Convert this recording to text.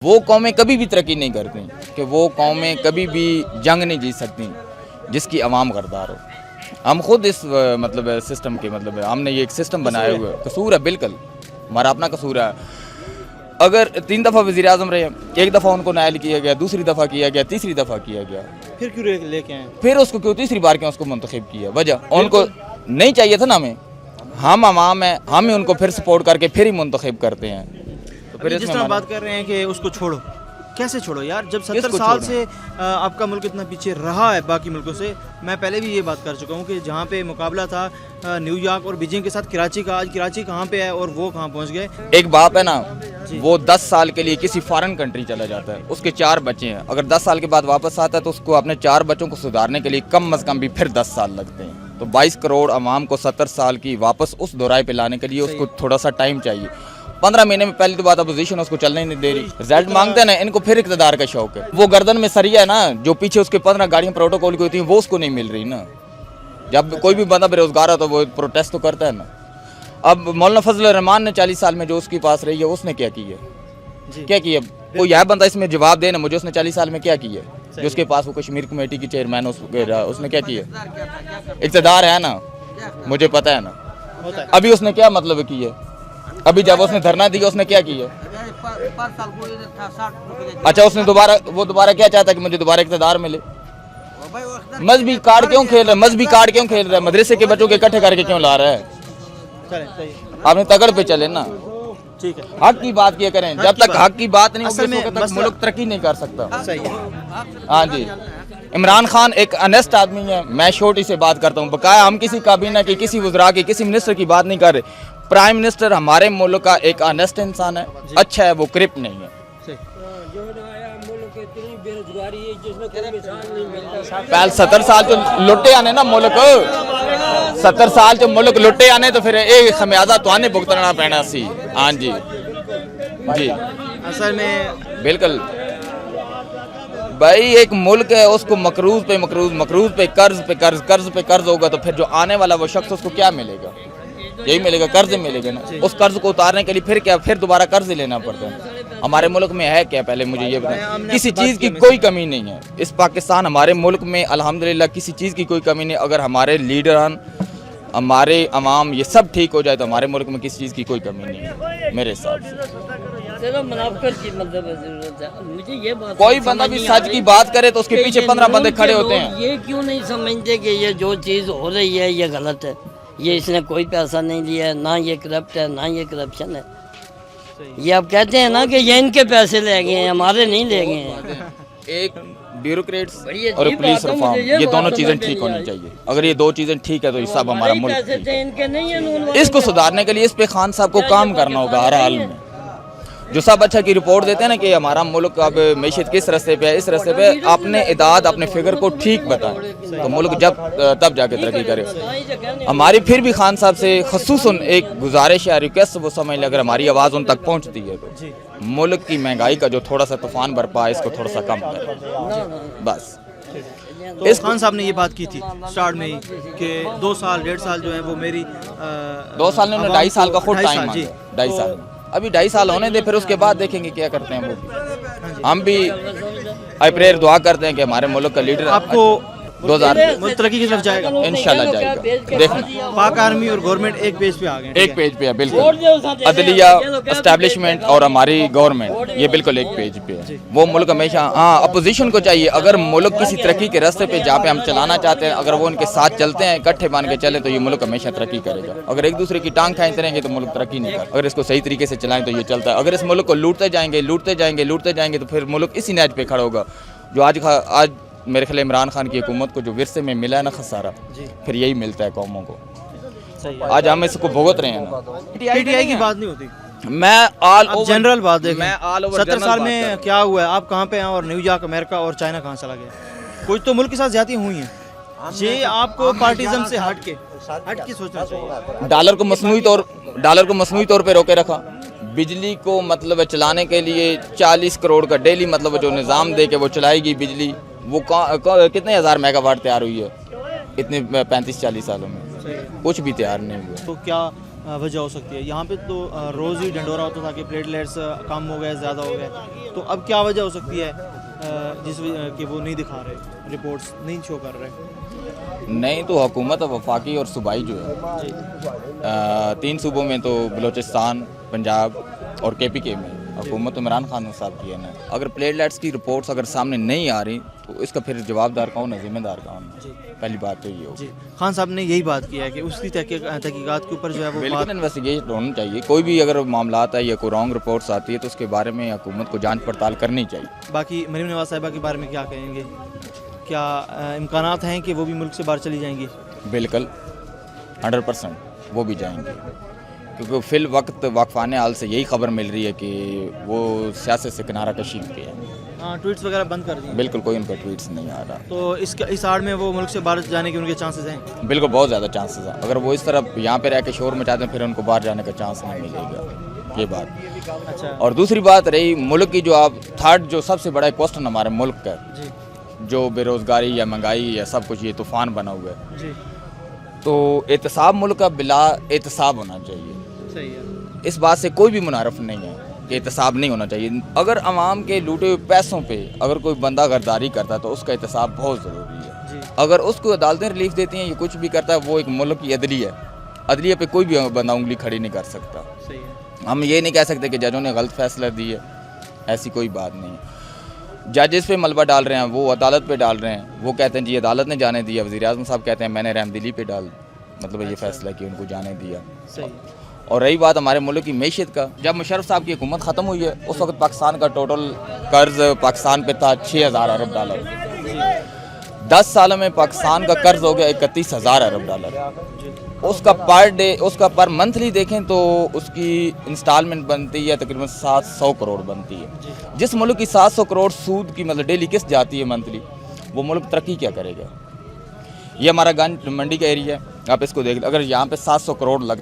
وہ قومیں کبھی بھی ترقی نہیں کرتی کہ وہ قومیں کبھی بھی جنگ نہیں جیت سکتی جس کی عوام غدار ہو. ہم خود اس مطلب سسٹم کے ہم نے یہ ایک سسٹم بنایا ہوا ہے. قصور ہے بالکل ہمارا اپنا قصور ہے. اگر 3 دفعہ وزیر اعظم رہے, ایک دفعہ ان کو نائل کیا گیا, دوسری دفعہ کیا گیا, تیسری دفعہ کیا گیا, پھر کیوں لے کے آئے؟ پھر اس کو کیوں تیسری بار کیوں اس کو منتخب کیا؟ وجہ ان کو نہیں چاہیے تھا نا. ہم عوام ہیں, ہم ہی ان کو پھر سپورٹ کر کے پھر ہی منتخب کرتے ہیں. تو پھر جس طرح بات کر رہے ہیں کہ اس کو چھوڑو, کیسے چھوڑو یار جب 70 سال سے آپ کا ملک اتنا پیچھے رہا ہے باقی ملکوں سے. میں پہلے بھی یہ بات کر چکا ہوں کہ جہاں پہ مقابلہ تھا نیو یارک اور بیجنگ کے ساتھ کراچی کا, آج کراچی کہاں پہ ہے اور وہ کہاں پہنچ گئے. ایک باپ ہے نا, وہ 10 سال کے لیے کسی فارن کنٹری چلا جاتا ہے, اس کے 4 بچے ہیں, اگر 10 سال کے بعد واپس آتا ہے تو اس کو اپنے 4 بچوں کو سدھارنے کے لیے کم از کم بھی پھر 10 سال لگتے ہیں. تو 22 کروڑ عوام کو 70 سال کی واپس اس دورائے پہ لانے کے لیے اس کو تھوڑا سا ٹائم چاہیے. 15 مہینے میں پہلی تو بات اپوزیشن اس کو چلنے نہیں دے رہی. رزلٹ مانگتے ہیں نا, ان کو پھر اقتدار کا شوق ہے. وہ گردن میں سریا ہے نا, جو پیچھے اس کے 15 گاڑیاں پروٹوکول کی ہوتی ہیں وہ اس کو نہیں مل رہی نا. جب کوئی بھی بندہ بے روزگار ہے تو وہ پروٹیسٹ تو کرتا ہے نا. اب مولانا فضل الرحمان نے 40 سال میں جو اس کے پاس رہی ہے اس نے کیا کی ہے؟ کیا کیا؟ کوئی ہے بندہ اس میں جواب دے نا مجھے, اس نے 40 سال میں کیا کی ہے جو اس کے پاس وہ کشمیر کمیٹی کی چیئرمین اس نے کیا کیا؟ اقتدار ہے نا, مجھے پتہ ہے نا. ابھی اس نے کیا مطلب کی ہے؟ ابھی جب اس نے دھرنا دیا اس نے کیا کیا؟ اچھا اس نے دوبارہ کیا چاہتا ہے کہ مجھے دوبارہ اقتدار ملے. مذہبی کارڈ کیوں کھیل رہا ہے؟ مذہبی کارڈ کیوں کھیل رہا ہے؟ مدرسے کے بچوں کے اکٹھے کر کے کیوں لا رہا ہے؟ آپ نے تگڑ پہ چلے نا, حق کی بات کیا کریں. جب تک حق کی بات نہیں ہوگی اس وقت تک ملک ترقی نہیں کر سکتا. ہاں جی, عمران خان ایک انیسٹ آدمی ہے. میں چھوٹی سے بات کرتا ہوں, بقایا ہم کسی کابینہ کی, کسی وزراء کی, کسی منسٹر کی بات نہیں کر رہے. پرائم منسٹر ہمارے ملک کا ایک انیسٹ انسان ہے, اچھا ہے, وہ کرپٹ نہیں ہے. پہل 70 سال جو لٹے آنے نا ملک, 70 سال جو ملک لٹے آنے تو پھر ایک خمیازہ تو آنے بھگتنا پینا سی. ہاں جی جی اصل میں بالکل بھائی, ایک ملک ہے اس کو مقروض پہ قرض ہوگا تو پھر جو آنے والا وہ شخص اس کو کیا ملے گا؟ یہی ملے گا, قرض ملے گا نا. اس قرض کو اتارنے کے لیے پھر دوبارہ قرض لینا پڑتا ہے. ہمارے ملک میں ہے کیا پہلے مجھے یہ بتائیں. کسی چیز کی کوئی کمی نہیں ہے اس پاکستان ہمارے ملک میں الحمدللہ, کسی چیز کی کوئی کمی نہیں. اگر ہمارے لیڈران, ہمارے عوام یہ سب ٹھیک ہو جائے تو ہمارے ملک میں کسی چیز کی کوئی کمی نہیں ہے میرے حساب سے. کوئی بندہ بھی سچ کی بات کرے تو اس کے پیچھے 15 بندے کھڑے ہوتے ہیں. یہ کیوں نہیں سمجھتے کہ یہ جو چیز ہو رہی ہے یہ غلط ہے, یہ اس نے کوئی پیسہ نہیں لیا ہے, نہ یہ کرپٹ ہے, نہ یہ کرپشن ہے. یہ آپ کہتے ہیں نا کہ یہ ان کے پیسے لے گئے ہیں, ہمارے نہیں لے گئے ہیں. ایک بیوروکریٹس اور پولیس ریفارم, یہ دونوں چیزیں ٹھیک ہونی چاہیے. اگر یہ 2 چیزیں ٹھیک ہے تو یہ سب ہمارا ملک. اس کو سدھارنے کے لیے اس پہ خان صاحب کو کام کرنا ہوگا ہر حال میں. جو سب اچھا کی رپورٹ دیتے ہیں نا کہ ہمارا ملک اب معیشت کس رستے پہ ہے, اس رستے پہ اپنے اعداد اپنے فگر کو ٹھیک بتائیں تو ملک تب جا کے ترقی کرے. ہماری پھر بھی خان صاحب سے خصوصاً ایک گزارش ہے, ریکویسٹ وہ سمجھ لیں, اگر ہماری آواز ان تک پہنچتی ہے تو ملک کی مہنگائی کا جو تھوڑا سا طوفان برپا ہے اس کو تھوڑا سا کم کریں بس. تو خان صاحب نے یہ بات کی تھی سٹارٹ میں ہی کہ 2 سال 1.5 سال جو ہے وہ میری 2 سال نے 2.5 سال کا خود ٹائم مانگا. 2.5 سال ابھی 2.5 سال ہونے دے, پھر اس کے بعد دیکھیں گے کیا کرتے ہیں. وہ ہم بھی پریئر دعا کرتے ہیں کہ ہمارے ملک کا لیڈر آپ کو 2000 ترقی کی طرف جائے گا انشاءاللہ جائے گا. دیکھنا پاک آرمی اور گورنمنٹ ایک پیج پہ آ گئے, ایک پیج پہ ہے بالکل. عدلیہ, اسٹیبلشمنٹ اور ہماری گورنمنٹ یہ بالکل ایک پیج پہ ہے. وہ ملک ہمیشہ اپوزیشن کو چاہیے, اگر ملک کسی ترقی کے راستے پہ جہاں پہ ہم چلانا چاہتے ہیں اگر وہ ان کے ساتھ چلتے ہیں, اکٹھے بن کے چلے تو یہ ملک ہمیشہ ترقی کرے گا. اگر ایک دوسرے کی ٹانگ کھینچتے رہیں گے تو ملک ترقی نہیں کرے. اگر اس کو صحیح طریقے سے چلائیں تو یہ چلتا ہے. اگر اس ملک کو لوٹتے جائیں گے تو پھر ملک اسی نہج پہ کھڑا ہوگا جو آج میرے خیال عمران خان کی حکومت کو جو ورثے میں ملا ہے نا خسارہ, پھر یہی ملتا ہے قوموں کو. آج ہم اس کو بھگت رہے ہیں نا. پی ٹی آئی کی بات نہیں ہوتی, میں جنرل بات دیکھیں. 70 سال میں کیا ہوا ہے, آپ کہاں پہ ہیں اور نیو یارک امریکہ اور چائنا کہاں چلا گیا؟ کچھ تو ملک کے ساتھ زیادتیاں ہوئی ہیں. یہ آپ کو پارٹیزم سے ہٹ کے سوچنا چاہیے. ڈالر کو مصنوعی طور پہ روکے رکھا. بجلی کو مطلب چلانے کے لیے 40 کروڑ کا ڈیلی مطلب جو نظام دے کے وہ چلائے گی بجلی, وہ کتنے ہزار میگا واٹ تیار ہوئی ہے اتنے 35-40 سالوں میں؟ کچھ بھی تیار نہیں ہوا. تو کیا وجہ ہو سکتی ہے؟ یہاں پہ تو روز ہی ڈنڈورا ہوتا تھا کہ پلیٹلیٹس کم ہو گئے، زیادہ ہو گئے، تو اب کیا وجہ ہو سکتی ہے جس کہ وہ نہیں دکھا رہے، رپورٹس نہیں شو کر رہے؟ نہیں تو حکومت وفاقی اور صوبائی جو ہے 3 صوبوں میں تو بلوچستان، پنجاب اور KPK میں حکومت عمران خان صاحب کی ہے نا، اگر پلیٹلیٹس کی رپورٹس اگر سامنے نہیں آ رہی تو اس کا پھر جواب دار کون ہے، ذمہ دار کون ہے؟ پہلی بات تو یہ ہوگی۔ جی خان صاحب نے یہی بات کیا ہے کہ اس کی تحقیقات کے اوپر جو ہے وہ بات بالکل انویسٹیگیشن ہونا چاہیے، کوئی بھی اگر معاملات ہے یا کوئی رانگ رپورٹس آتی ہے تو اس کے بارے میں حکومت کو جانچ پڑتال کرنی چاہیے۔ باقی مریم نواز صاحبہ کے بارے میں کیا کہیں گے؟ کیا امکانات ہیں کہ وہ بھی ملک سے باہر چلی جائیں گی؟ بالکل 100% وہ بھی جائیں گے، کیونکہ فی الوقت واقفان حال سے یہی خبر مل رہی ہے کہ وہ سیاست سے کنارہ کشی پہ ہے۔ ہاں، ٹویٹس وغیرہ بند کر دیے، بالکل کوئی ان کا ٹویٹس نہیں آ رہا، تو اس آڑ میں وہ ملک سے باہر جانے کے ان کے چانسز ہیں؟ بالکل بہت زیادہ چانسز ہیں، اگر وہ اس طرح یہاں پہ رہ کے شور مچاتے ہیں پھر ان کو باہر جانے کا چانس نہیں ملے گا، یہ بات۔ اچھا، اور دوسری بات رہی ملک کی، جو آپ تھرڈ جو سب سے بڑا کوسچن ہمارے ملک کا جی جو بے روزگاری یا مہنگائی یا سب کچھ یہ طوفان بنا ہوا ہے، جی تو احتساب ملک کا بلا احتساب ہونا چاہیے، صحیح ہے۔ اس بات سے کوئی بھی منحرف نہیں ہے کہ احتساب نہیں ہونا چاہیے۔ اگر عوام کے لوٹے ہوئے پیسوں پہ اگر کوئی بندہ غداری کرتا ہے تو اس کا احتساب بہت ضروری ہے۔ جی اگر اس کو عدالتیں ریلیف دیتی ہیں یا کچھ بھی کرتا ہے، وہ ایک ملک کی عدلیہ پہ کوئی بھی بندہ انگلی کھڑی نہیں کر سکتا۔ صحیح ہے۔ ہم یہ نہیں کہہ سکتے کہ ججوں نے غلط فیصلہ دی ہے، ایسی کوئی بات نہیں ہے۔ ججز پہ ملبہ ڈال رہے ہیں، وہ عدالت پہ ڈال رہے ہیں، وہ کہتے ہیں جی عدالت نے جانے دیا، وزیر اعظم صاحب کہتے ہیں میں نے رحم دلی پہ مطلب یہ فیصلہ کیا، ان کو جانے دیا۔ صحیح۔ اور رہی بات ہمارے ملک کی معیشت کا، جب مشرف صاحب کی حکومت ختم ہوئی ہے اس وقت پاکستان کا ٹوٹل قرض پاکستان پہ تھا 6,000 ارب ڈالر، 10 سالوں میں پاکستان کا قرض ہو گیا 31,000 ارب ڈالر۔ اس کا پر ڈے، اس کا پر منتھلی دیکھیں تو اس کی انسٹالمنٹ بنتی ہے تقریباً 700 کروڑ بنتی ہے۔ جس ملک کی 700 کروڑ سود کی مطلب ڈیلی قسط جاتی ہے منتھلی، وہ ملک ترقی کیا کرے گا؟ یہ ہمارا گنج منڈی کا ایریا ہے، آپ اس کو دیکھ لیں، اگر یہاں پہ 700 کروڑ لگ